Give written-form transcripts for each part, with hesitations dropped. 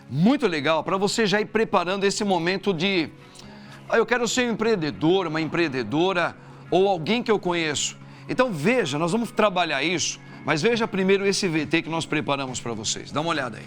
muito legal para você já ir preparando esse momento de... eu quero ser um empreendedor, uma empreendedora ou alguém que eu conheço. Então veja, nós vamos trabalhar isso, mas veja primeiro esse VT que nós preparamos para vocês. Dá uma olhada aí.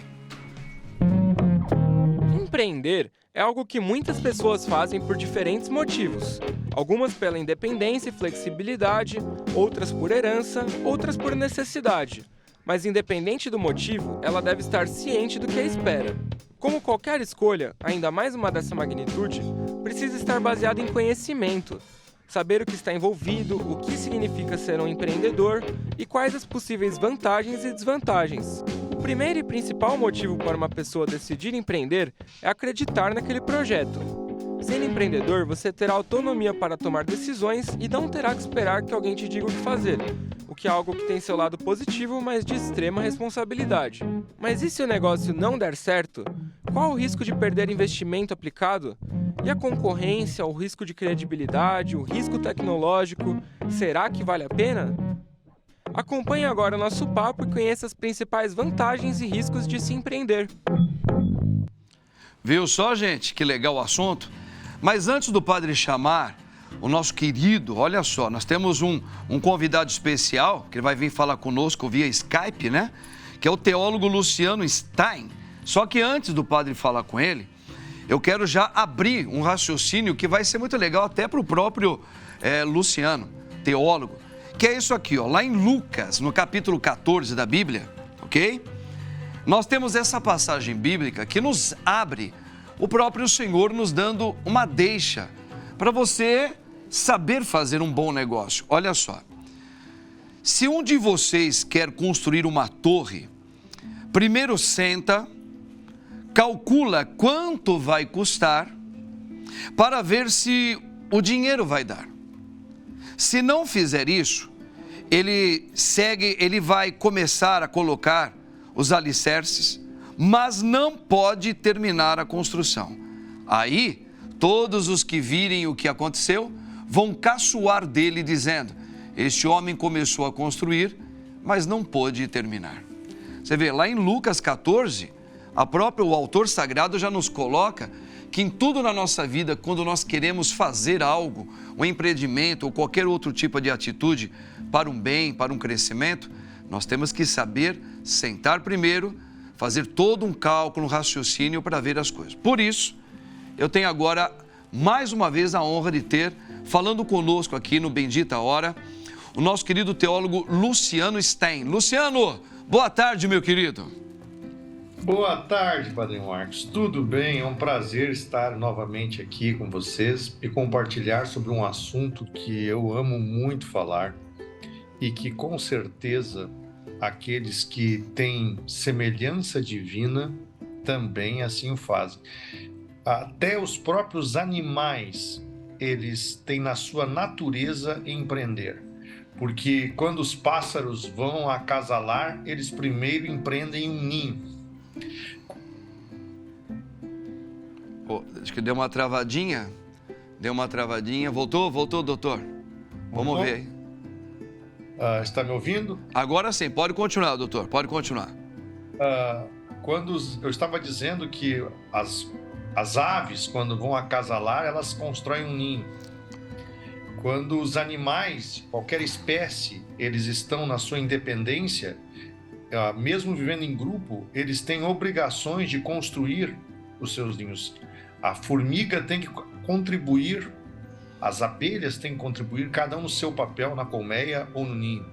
Empreender é algo que muitas pessoas fazem por diferentes motivos. Algumas pela independência e flexibilidade, outras por herança, outras por necessidade. Mas independente do motivo, ela deve estar ciente do que a espera. Como qualquer escolha, ainda mais uma dessa magnitude, precisa estar baseada em conhecimento. Saber o que está envolvido, o que significa ser um empreendedor e quais as possíveis vantagens e desvantagens. O primeiro e principal motivo para uma pessoa decidir empreender é acreditar naquele projeto. Sendo empreendedor, você terá autonomia para tomar decisões e não terá que esperar que alguém te diga o que fazer, o que é algo que tem seu lado positivo, mas de extrema responsabilidade. Mas e se o negócio não der certo? Qual o risco de perder investimento aplicado? E a concorrência, o risco de credibilidade, o risco tecnológico, será que vale a pena? Acompanhe agora o nosso papo e conheça as principais vantagens e riscos de se empreender. Viu só, gente? Que legal o assunto. Mas antes do padre chamar o nosso querido, olha só, nós temos um convidado especial, que vai vir falar conosco via Skype, né? Que é o teólogo Luciano Stein. Só que antes do padre falar com ele, eu quero já abrir um raciocínio que vai ser muito legal até para o próprio Luciano, teólogo. Que é isso aqui, ó, lá em Lucas, no capítulo 14 da Bíblia, ok? Nós temos essa passagem bíblica que nos abre o próprio Senhor nos dando uma deixa para você saber fazer um bom negócio. Olha só, se um de vocês quer construir uma torre, primeiro senta, calcula quanto vai custar para ver se o dinheiro vai dar. Se não fizer isso, ele vai começar a colocar os alicerces, mas não pode terminar a construção. Aí, todos os que virem o que aconteceu vão caçoar dele, dizendo: este homem começou a construir, mas não pôde terminar. Você vê, lá em Lucas 14, o autor sagrado já nos coloca que em tudo na nossa vida, quando nós queremos fazer algo, um empreendimento ou qualquer outro tipo de atitude para um bem, para um crescimento, nós temos que saber sentar primeiro, fazer todo um cálculo, um raciocínio para ver as coisas. Por isso, eu tenho agora, mais uma vez, a honra de ter, falando conosco aqui no Bendita Hora, o nosso querido teólogo Luciano Stein. Luciano, boa tarde, meu querido. Boa tarde, Padre Marcos. Tudo bem? É um prazer estar novamente aqui com vocês e compartilhar sobre um assunto que eu amo muito falar e que, com certeza, aqueles que têm semelhança divina também assim o fazem. Até os próprios animais, eles têm na sua natureza empreender. Porque quando os pássaros vão acasalar, eles primeiro empreendem um ninho. Acho que deu uma travadinha. Voltou, doutor? Vamos ver aí. Está me ouvindo? Agora sim, pode continuar, doutor, pode continuar. Eu estava dizendo que as aves, quando vão acasalar, elas constroem um ninho. Quando os animais, qualquer espécie, eles estão na sua independência, mesmo vivendo em grupo, eles têm obrigações de construir os seus ninhos. A formiga tem que contribuir, as abelhas têm que contribuir, cada um no seu papel, na colmeia ou no ninho.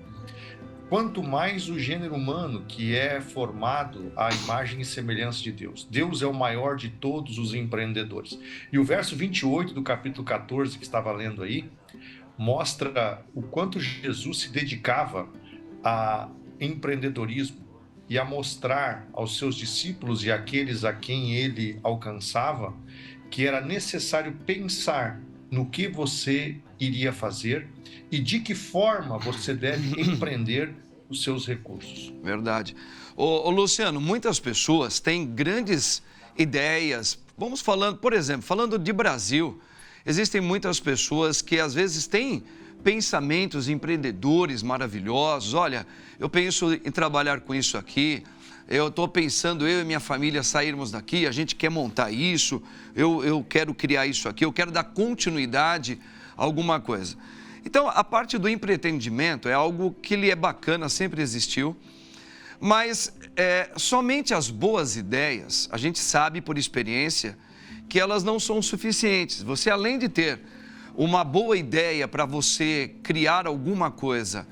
Quanto mais o gênero humano, que é formado à imagem e semelhança de Deus. Deus é o maior de todos os empreendedores. E o verso 28 do capítulo 14, que estava lendo aí, mostra o quanto Jesus se dedicava a empreendedorismo e a mostrar aos seus discípulos e àqueles a quem ele alcançava que era necessário pensar no que você iria fazer e de que forma você deve empreender os seus recursos. Verdade. Ô Luciano, muitas pessoas têm grandes ideias. Vamos falando, por exemplo, falando de Brasil, existem muitas pessoas que às vezes têm pensamentos empreendedores maravilhosos. Olha, eu penso em trabalhar com isso aqui, eu estou pensando, eu e minha família sairmos daqui, a gente quer montar isso, eu quero criar isso aqui, eu quero dar continuidade a alguma coisa. Então, a parte do empreendimento é algo que ele é bacana, sempre existiu, mas somente as boas ideias, a gente sabe por experiência que elas não são suficientes. Você, além de ter uma boa ideia para você criar alguma coisa,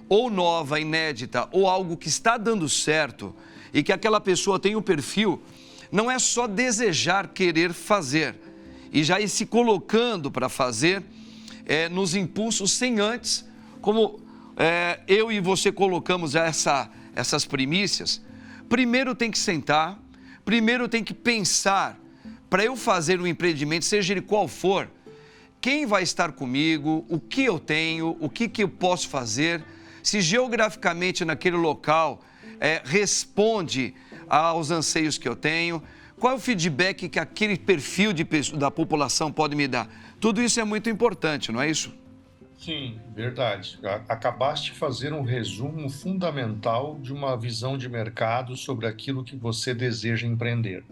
ou nova, inédita, ou algo que está dando certo e que aquela pessoa tem um perfil, não é só desejar querer fazer e já ir se colocando para fazer nos impulsos sem antes, como eu e você colocamos essas primícias. Primeiro tem que sentar, primeiro tem que pensar, para eu fazer um empreendimento, seja ele qual for, quem vai estar comigo, o que eu tenho, o que eu posso fazer, se geograficamente naquele local responde aos anseios que eu tenho, qual é o feedback que aquele perfil da população pode me dar. Tudo isso é muito importante, não é isso? Sim, verdade. Acabaste de fazer um resumo fundamental de uma visão de mercado sobre aquilo que você deseja empreender.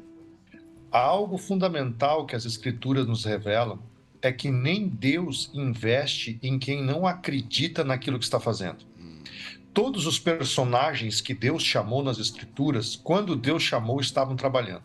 Há algo fundamental que as Escrituras nos revelam, é que nem Deus investe em quem não acredita naquilo que está fazendo. Todos os personagens que Deus chamou nas Escrituras, quando Deus chamou, estavam trabalhando.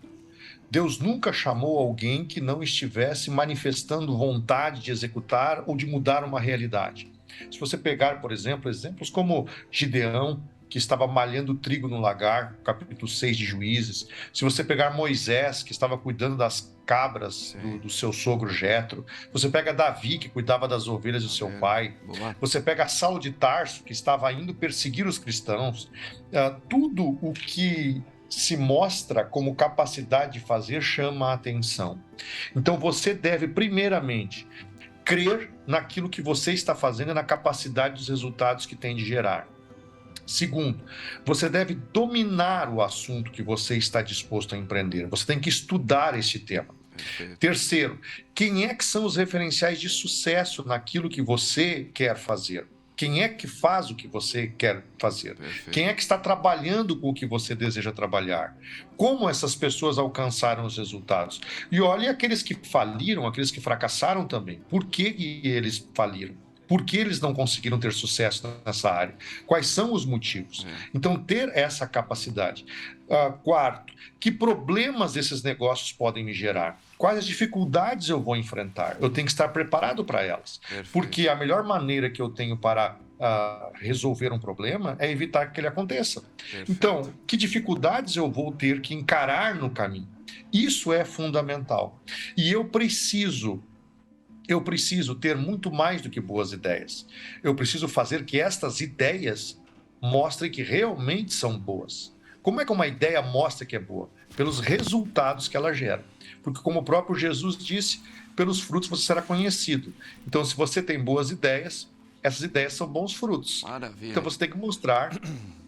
Deus nunca chamou alguém que não estivesse manifestando vontade de executar ou de mudar uma realidade. Se você pegar, por exemplo, exemplos como Gideão, que estava malhando trigo no lagar, capítulo 6 de Juízes. Se você pegar Moisés, que estava cuidando das cabras do seu sogro Jetro. Você pega Davi, que cuidava das ovelhas do seu pai. Você pega Saulo de Tarso, que estava indo perseguir os cristãos. Tudo o que se mostra como capacidade de fazer chama a atenção. Então você deve, primeiramente, crer naquilo que você está fazendo e na capacidade dos resultados que tem de gerar. Segundo, você deve dominar o assunto que você está disposto a empreender. Você tem que estudar esse tema. Perfeito. Terceiro, quem é que são os referenciais de sucesso naquilo que você quer fazer? Quem é que faz o que você quer fazer? Perfeito. Quem é que está trabalhando com o que você deseja trabalhar? Como essas pessoas alcançaram os resultados? E olhe aqueles que faliram, aqueles que fracassaram também. Por que eles faliram? Por que eles não conseguiram ter sucesso nessa área? Quais são os motivos? Então, ter essa capacidade. Quarto, que problemas esses negócios podem me gerar? Quais as dificuldades eu vou enfrentar? Eu tenho que estar preparado para elas. Perfeito. Porque a melhor maneira que eu tenho para resolver um problema é evitar que ele aconteça. Perfeito. Então, que dificuldades eu vou ter que encarar no caminho? Isso é fundamental. E eu preciso ter muito mais do que boas ideias. Eu preciso fazer que estas ideias mostrem que realmente são boas. Como é que uma ideia mostra que é boa? Pelos resultados que ela gera. Porque, como o próprio Jesus disse, pelos frutos você será conhecido. Então, se você tem boas ideias, essas ideias são bons frutos. Maravilha. Então, você tem que mostrar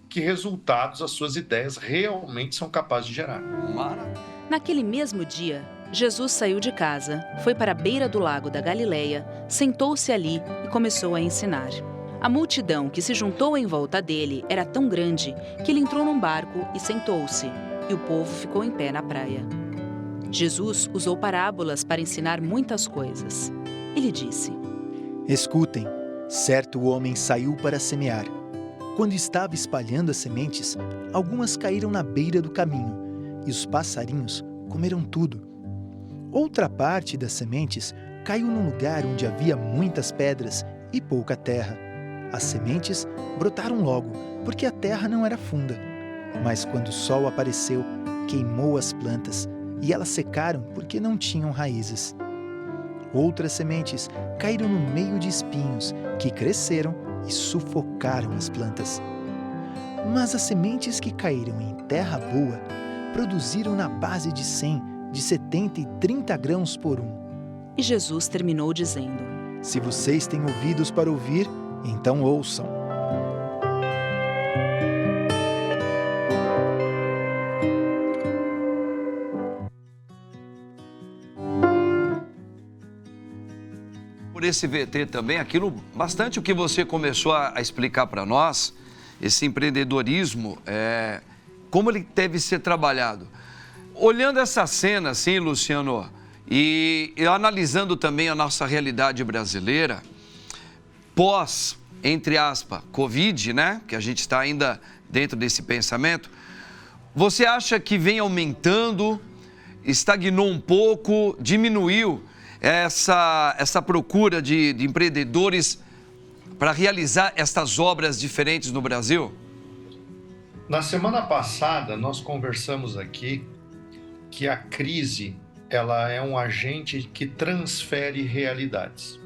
que resultados as suas ideias realmente são capazes de gerar. Maravilha. Naquele mesmo dia, Jesus saiu de casa, foi para a beira do lago da Galileia, sentou-se ali e começou a ensinar. A multidão que se juntou em volta dele era tão grande que ele entrou num barco e sentou-se, e o povo ficou em pé na praia. Jesus usou parábolas para ensinar muitas coisas. Ele disse: Escutem, certo homem saiu para semear. Quando estava espalhando as sementes, algumas caíram na beira do caminho, e os passarinhos comeram tudo. Outra parte das sementes caiu num lugar onde havia muitas pedras e pouca terra. As sementes brotaram logo, porque a terra não era funda. Mas quando o sol apareceu, queimou as plantas, e elas secaram porque não tinham raízes. Outras sementes caíram no meio de espinhos, que cresceram e sufocaram as plantas. Mas as sementes que caíram em terra boa produziram na base de 100, de 70 e 30 grãos por um. E Jesus terminou dizendo: Se vocês têm ouvidos para ouvir, então ouçam. Por esse VT também, aquilo, bastante o que você começou a explicar para nós, esse empreendedorismo como ele deve ser trabalhado. Olhando essa cena, assim, Luciano, e analisando também a nossa realidade brasileira, pós, entre aspas, Covid, né? Que a gente está ainda dentro desse pensamento. Você acha que vem aumentando, estagnou um pouco, diminuiu essa procura de empreendedores para realizar estas obras diferentes no Brasil? Na semana passada, nós conversamos aqui que a crise, ela é um agente que transfere realidades.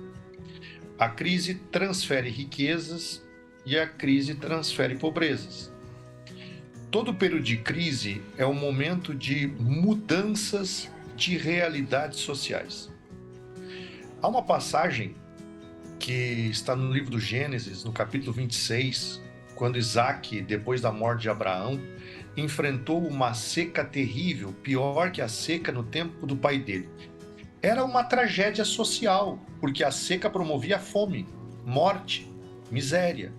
A crise transfere riquezas e a crise transfere pobrezas. Todo período de crise é um momento de mudanças de realidades sociais. Há uma passagem que está no livro do Gênesis, no capítulo 26, quando Isaac, depois da morte de Abraão, enfrentou uma seca terrível, pior que a seca no tempo do pai dele. Era uma tragédia social, porque a seca promovia fome, morte, miséria.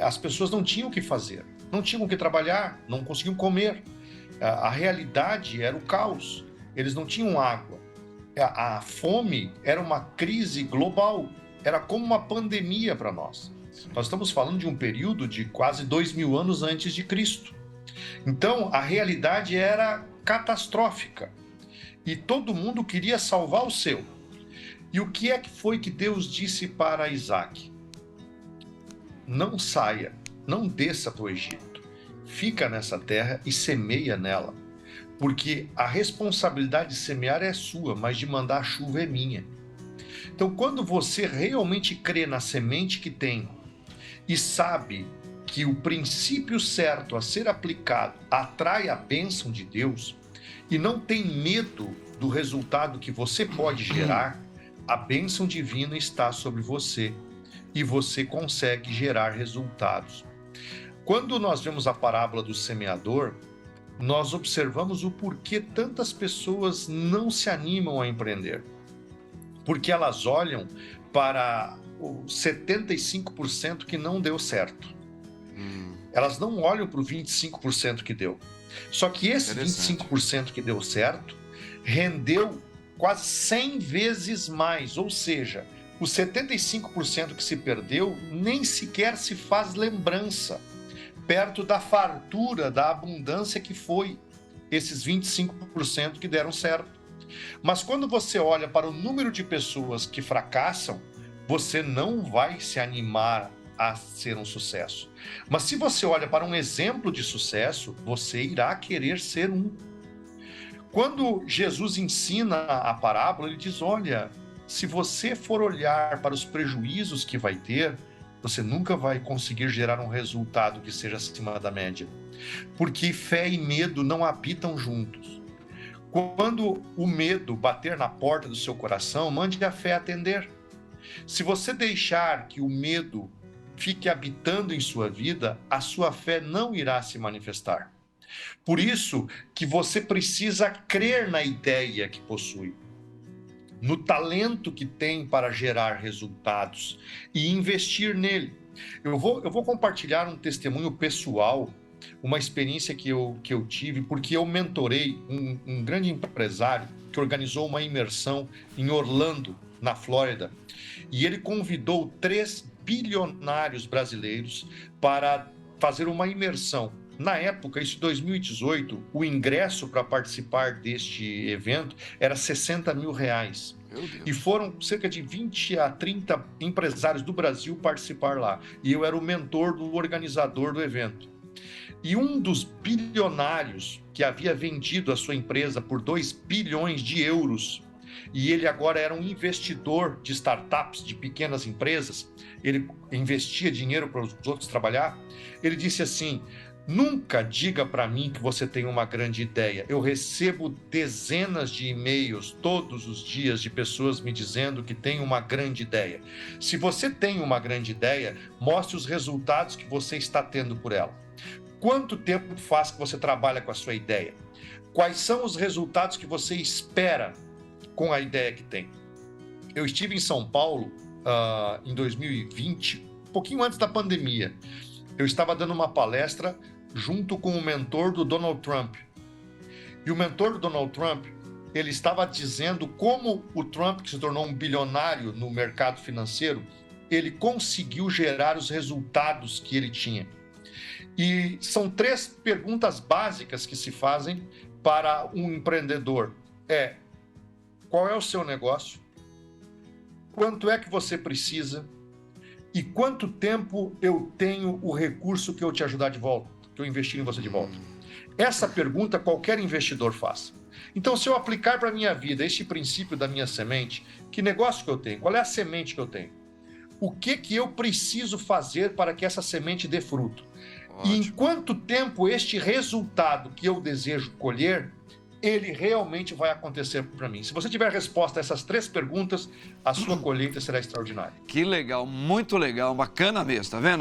As pessoas não tinham o que fazer, não tinham o que trabalhar, não conseguiam comer. A realidade era o caos, eles não tinham água. A fome era uma crise global, era como uma pandemia para nós. Nós estamos falando de um período de quase 2000 anos antes de Cristo. Então, a realidade era catastrófica e todo mundo queria salvar o seu. E o que é que foi que Deus disse para Isaac? Não saia, não desça para o Egito, fica nessa terra e semeia nela, porque a responsabilidade de semear é sua, mas de mandar a chuva é minha. Então, quando você realmente crê na semente que tem e sabe que o princípio certo a ser aplicado atrai a bênção de Deus e não tem medo do resultado que você pode gerar, a bênção divina está sobre você e você consegue gerar resultados. Quando nós vemos a parábola do semeador, nós observamos o porquê tantas pessoas não se animam a empreender. Porque elas olham para os 75% que não deu certo. Elas não olham para o 25% que deu. Só que esse 25% que deu certo rendeu quase 100 vezes mais. Ou seja, os 75% que se perdeu nem sequer se faz lembrança perto da fartura, da abundância que foi esses 25% que deram certo. Mas quando você olha para o número de pessoas que fracassam, você não vai se animar a ser um sucesso. Mas se você olha para um exemplo de sucesso, você irá querer ser um. Quando Jesus ensina a parábola, ele diz, olha, se você for olhar para os prejuízos que vai ter, você nunca vai conseguir gerar um resultado que seja acima da média. Porque fé e medo não habitam juntos. Quando o medo bater na porta do seu coração, mande a fé atender. Se você deixar que o medo fique habitando em sua vida, a sua fé não irá se manifestar. Por isso que você precisa crer na ideia que possui, no talento que tem para gerar resultados e investir nele. Eu vou compartilhar um testemunho pessoal, uma experiência que eu tive, porque eu mentorei um grande empresário que organizou uma imersão em Orlando, na Flórida, e ele convidou 3 bilionários brasileiros para fazer uma imersão. Na época, isso em 2018, o ingresso para participar deste evento era R$60 mil. E foram cerca de 20 a 30 empresários do Brasil participar lá. E eu era o mentor do organizador do evento. E um dos bilionários que havia vendido a sua empresa por 2 bilhões de euros, e ele agora era um investidor de startups, de pequenas empresas, ele investia dinheiro para os outros trabalhar, ele disse assim, nunca diga para mim que você tem uma grande ideia. Eu recebo dezenas de e-mails todos os dias de pessoas me dizendo que tem uma grande ideia. Se você tem uma grande ideia, mostre os resultados que você está tendo por ela. Quanto tempo faz que você trabalha com a sua ideia? Quais são os resultados que você espera com a ideia que tem? Eu estive em São Paulo em 2020, um pouquinho antes da pandemia. Eu estava dando uma palestra junto com o mentor do Donald Trump. E o mentor do Donald Trump, ele estava dizendo como o Trump, que se tornou um bilionário no mercado financeiro, ele conseguiu gerar os resultados que ele tinha. E são 3 perguntas básicas que se fazem para um empreendedor. Qual é o seu negócio? Quanto é que você precisa? E quanto tempo eu tenho o recurso que eu te ajudar de volta, que eu investir em você de volta? Essa pergunta qualquer investidor faz. Então, se eu aplicar para a minha vida este princípio da minha semente, que negócio que eu tenho? Qual é a semente que eu tenho? O que eu preciso fazer para que essa semente dê fruto? Ótimo. E em quanto tempo este resultado que eu desejo colher, ele realmente vai acontecer para mim? Se você tiver resposta a essas 3 perguntas, a sua colheita será extraordinária. Que legal, muito legal, bacana mesmo, tá vendo?